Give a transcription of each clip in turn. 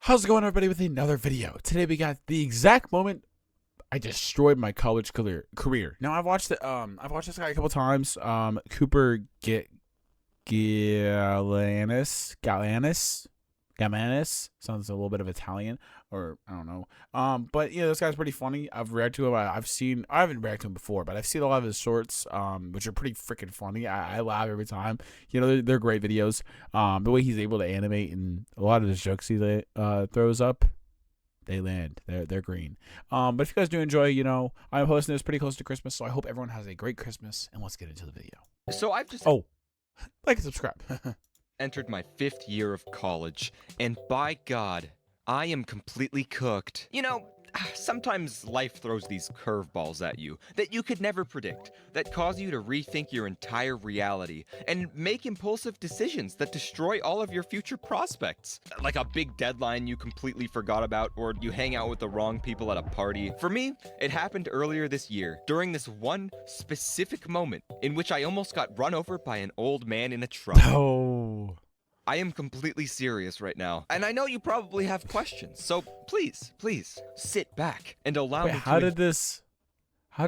How's it going, everybody, with another video? Today we got the exact moment I destroyed my college career. Now I've watched this guy a couple times. Cooper Galanis sounds a little bit of Italian, or I don't know. But yeah, this guy's pretty funny. I've reacted to him. I haven't reacted to him before, but I've seen a lot of his shorts, which are pretty freaking funny. I laugh every time. You know, they're great videos. The way he's able to animate and a lot of his jokes he throws up, they land. They're green. But if you guys do enjoy, you know, I'm hosting this pretty close to Christmas, so I hope everyone has a great Christmas. And let's get into the video. So I've just Like and subscribe. entered my 5th year of college, and by God, I am completely cooked. You know, sometimes life throws these curveballs at you that you could never predict, that cause you to rethink your entire reality and make impulsive decisions that destroy all of your future prospects. Like a big deadline you completely forgot about, or you hang out with the wrong people at a party. For me, it happened earlier this year, during this one specific moment in which I almost got run over by an old man in a truck. Oh. I am completely serious right now, and I know you probably have questions, so please sit back and allow Wait, me how to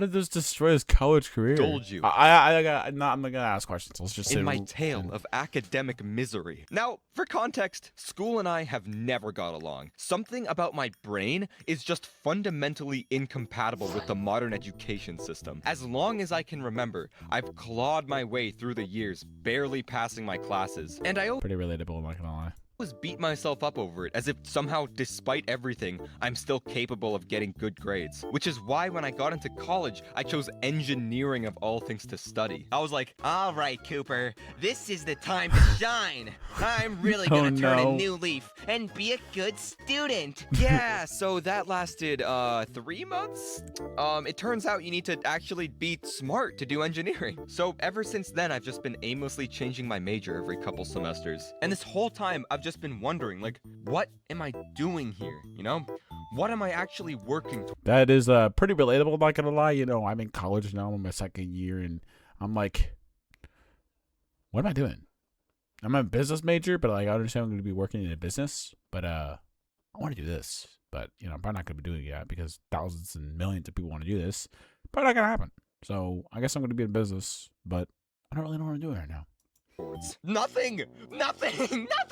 did this destroy his college career? indulge you I'm not gonna ask questions. Let's just in say my tale of academic misery. Now, for context, school and I have never got along. Something about my brain is just fundamentally incompatible with the modern education system. As long as I can remember, I've clawed my way through the years, barely passing my classes, and I pretty relatable, I'm not gonna lie. always beat myself up over it, as if somehow, despite everything, I'm still capable of getting good grades. Which is why when I got into college, I chose engineering of all things to study. I was like, all right, Cooper, this is the time to shine. I'm really gonna turn a new leaf and be a good student. Yeah, so that lasted 3 months? It turns out you need to actually be smart to do engineering. So ever since then, I've just been aimlessly changing my major every couple semesters. And this whole time, I've just been wondering, like, what am I doing here, you know? What am I actually working towards? That is pretty relatable, I'm not gonna lie. You know, I'm in college now, I'm in my second year, and I'm like, what am I doing? I'm a business major, but like I understand I'm gonna be working in a business, but I want to do this. But you know, I'm probably not gonna be doing it yet because thousands and millions of people want to do this. Probably not gonna happen. So I guess I'm gonna be in business, but I don't really know what I'm doing right now. Nothing!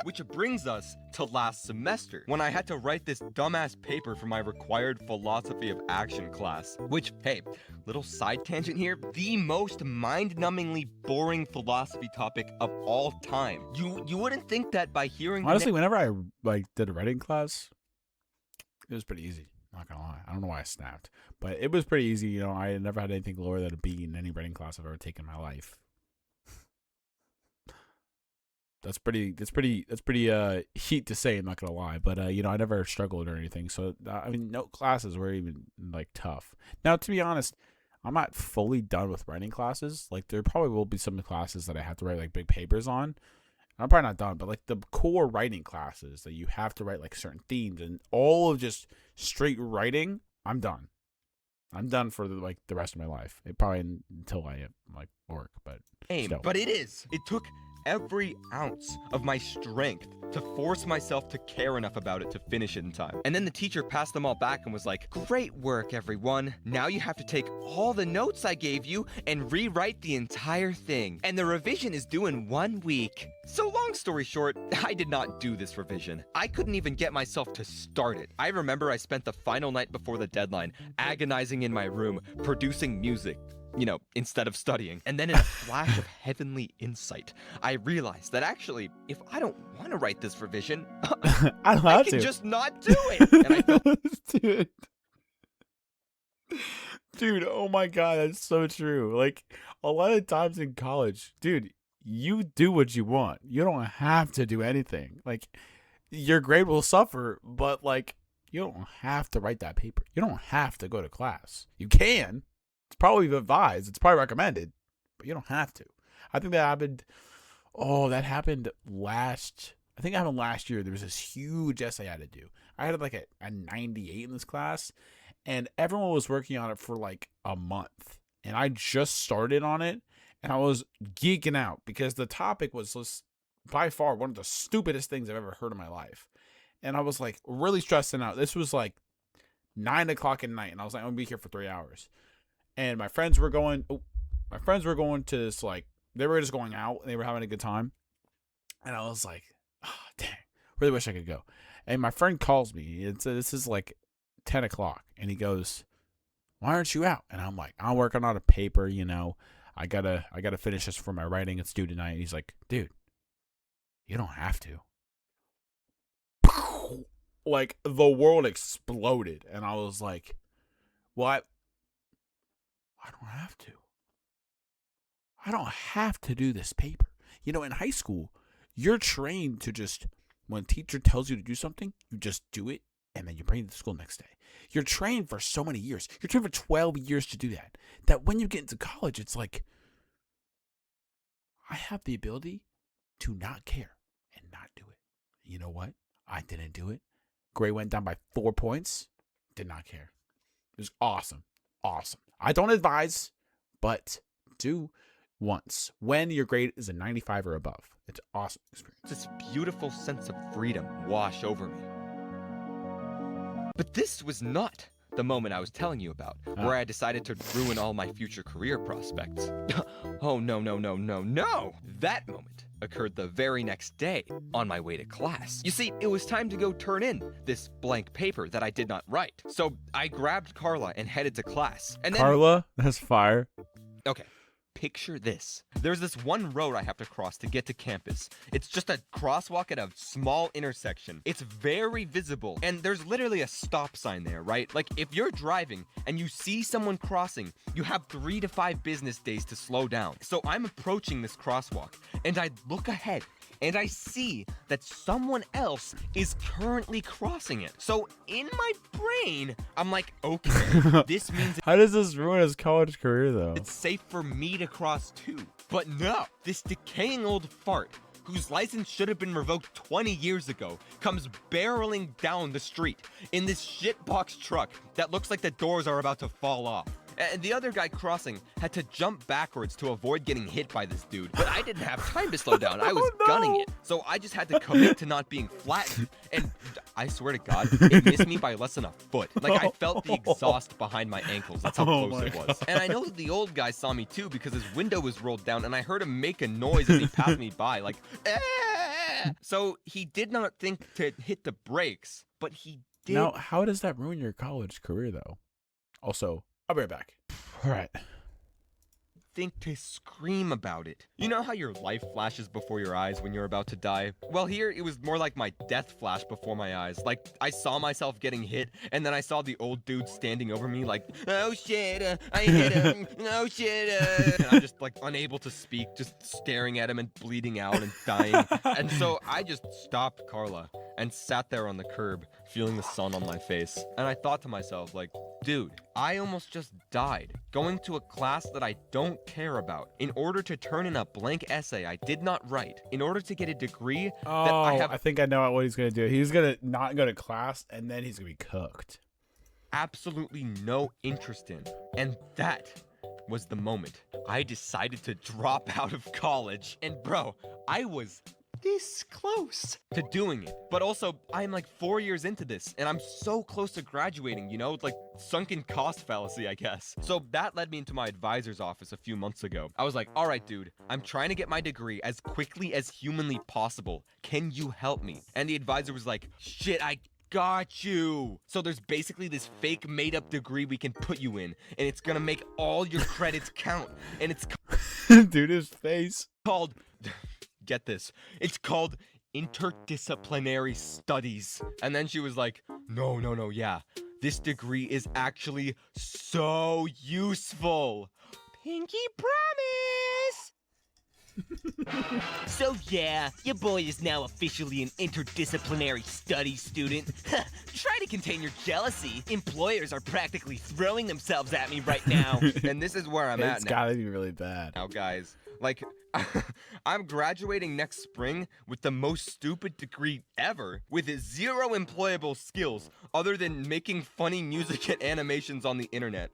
Which brings us to last semester, when I had to write this dumbass paper for my required philosophy of action class. Which, hey, little side tangent here, the most mind-numbingly boring philosophy topic of all time. You wouldn't think that by hearing Honestly, whenever I like did a writing class, it was pretty easy. Not gonna lie, I don't know why I snapped, but it was pretty easy. You know, I never had anything lower than a B in any writing class I've ever taken in my life. That's pretty heat to say, I'm not gonna lie, but you know, I never struggled or anything, so I mean, no classes were even like tough. Now, to be honest, I'm not fully done with writing classes. Like, there probably will be some classes that I have to write like big papers on. I'm probably not done, but like the core writing classes that you have to write like certain themes and all of just straight writing, I'm done. I'm done for the rest of my life. It probably until I like work, but still. But it took every ounce of my strength to force myself to care enough about it to finish it in time. And then the teacher passed them all back and was like, great work, everyone. Now you have to take all the notes I gave you and rewrite the entire thing. And the revision is due in 1 week. So long story short, I did not do this revision. I couldn't even get myself to start it. I remember I spent the final night before the deadline agonizing in my room, producing music, you know, instead of studying. And then in a flash of heavenly insight, I realized that actually, if I don't want to write this revision, I can just not do it. And I felt Dude, oh my God, that's so true. Like, a lot of times in college, dude, you do what you want. You don't have to do anything. Like, your grade will suffer, but like, you don't have to write that paper. You don't have to go to class. You can. It's probably advised. It's probably recommended, but you don't have to. I think that happened. Oh, that happened last. I think it happened last year. There was this huge essay I had to do. I had like a 98 in this class, and everyone was working on it for like a month. And I just started on it, and I was geeking out because the topic was just by far one of the stupidest things I've ever heard in my life. and I was like really stressing out. This was like 9 o'clock at night, and I was like, I'm gonna be here for 3 hours. And my friends were going. Oh, my friends were going to this like they were just going out and they were having a good time. And I was like, oh, dang, really wish I could go. And my friend calls me. This is like 10 o'clock, and he goes, why aren't you out? And I'm like, I'm working on a paper, I gotta finish this for my writing. It's due tonight. And he's like, dude, you don't have to. Like the world exploded, and I was like, what? I don't have to. I don't have to do this paper. In high school, you're trained to just, when a teacher tells you to do something, you just do it, and then you bring it to school next day. You're trained for so many years. You're trained for 12 years to do that. That when you get into college, it's like, I have the ability to not care and not do it. You know what? I didn't do it. Grade went down by 4 points. Did not care. It was awesome. Awesome. I don't advise, but do once when your grade is a 95 or above. It's an awesome experience. This beautiful sense of freedom wash over me. But this was not the moment I was telling you about, where I decided to ruin all my future career prospects. Oh, no. That moment occurred the very next day on my way to class. You see, it was time to go turn in this blank paper that I did not write. So I grabbed Carla and headed to class. And then, Carla? That's fire. Okay. Picture this. There's this one road I have to cross to get to campus. It's just a crosswalk at a small intersection. It's very visible, and there's literally a stop sign there, right? Like, if you're driving and you see someone crossing, you have 3 to 5 business days to slow down. So I'm approaching this crosswalk, and I look ahead, and I see that someone else is currently crossing it. So in my brain, I'm like, okay, this means How does this ruin his college career, though? it's safe for me to cross too. But no, this decaying old fart, whose license should have been revoked 20 years ago, comes barreling down the street in this shitbox truck that looks like the doors are about to fall off. And the other guy crossing had to jump backwards to avoid getting hit by this dude. But I didn't have time to slow down. I was gunning it. So I just had to commit to not being flattened. And I swear to God, it missed me by less than a foot. Like, I felt the exhaust behind my ankles. That's how close it was. And I know that the old guy saw me too, because his window was rolled down and I heard him make a noise as he passed me by, like, eh! So he did not think to hit the brakes, but he did. Now, how does that ruin your college career, though? Also, I'll be right back. All right. Think to scream about it. You know how your life flashes before your eyes when you're about to die? Well, here it was more like my death flash before my eyes. Like, I saw myself getting hit, and then I saw the old dude standing over me like, oh shit, I hit him, oh shit. And I'm just like unable to speak, just staring at him and bleeding out and dying. And so I just stopped Carla and sat there on the curb, feeling the sun on my face. And I thought to myself, like, dude, I almost just died going to a class that I don't care about in order to turn in a blank essay I did not write, in order to get a degree that I have. I think I know what he's going to do. He's going to not go to class, and then he's going to be cooked. Absolutely no interest in. And that was the moment I decided to drop out of college. And bro, I was this close to doing it. But also, I'm like 4 years into this, and I'm so close to graduating, like sunken cost fallacy, I guess. So that led me into my advisor's office a few months ago. I was like, all right, dude, I'm trying to get my degree as quickly as humanly possible. Can you help me? And the advisor was like, shit, I got you. So there's basically this fake made-up degree we can put you in, and it's gonna make all your credits count. And it's Dude, his face. called... Get this. It's called interdisciplinary studies. And then she was like, no, yeah. This degree is actually so useful. Pinky promise. So yeah, your boy is now officially an interdisciplinary studies student. Try to contain your jealousy. Employers are practically throwing themselves at me right now. And this is where I'm at now. It's gotta be really bad. Now, guys, like, I'm graduating next spring with the most stupid degree ever, with 0 employable skills other than making funny music and animations on the internet.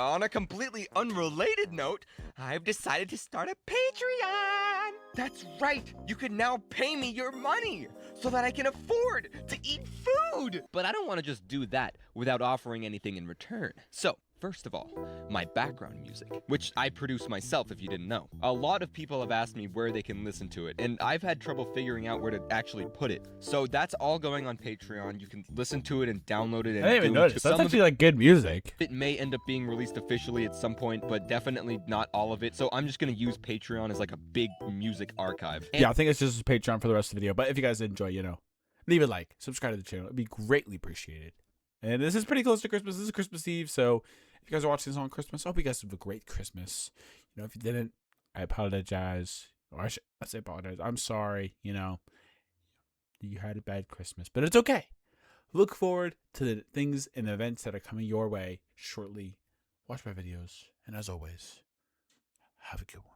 On a completely unrelated note, I've decided to start a Patreon. That's right! You can now pay me your money so that I can afford to eat food! But I don't want to just do that without offering anything in return. So, first of all, my background music, which I produce myself if you didn't know. A lot of people have asked me where they can listen to it, and I've had trouble figuring out where to actually put it. So that's all going on Patreon. You can listen to it and download it. And I didn't even notice. That's actually like good music. It may end up being released officially at some point, but definitely not all of it. So I'm just going to use Patreon as like a big music archive. Yeah, I think it's just Patreon for the rest of the video. But if you guys enjoy, leave a like, subscribe to the channel. It'd be greatly appreciated. And this is pretty close to Christmas. This is Christmas Eve, so if you guys are watching this on Christmas, I hope you guys have a great Christmas. If you didn't, I apologize. Or I say apologize. I'm sorry, you had a bad Christmas. But it's okay. Look forward to the things and events that are coming your way shortly. Watch my videos. And as always, have a good one.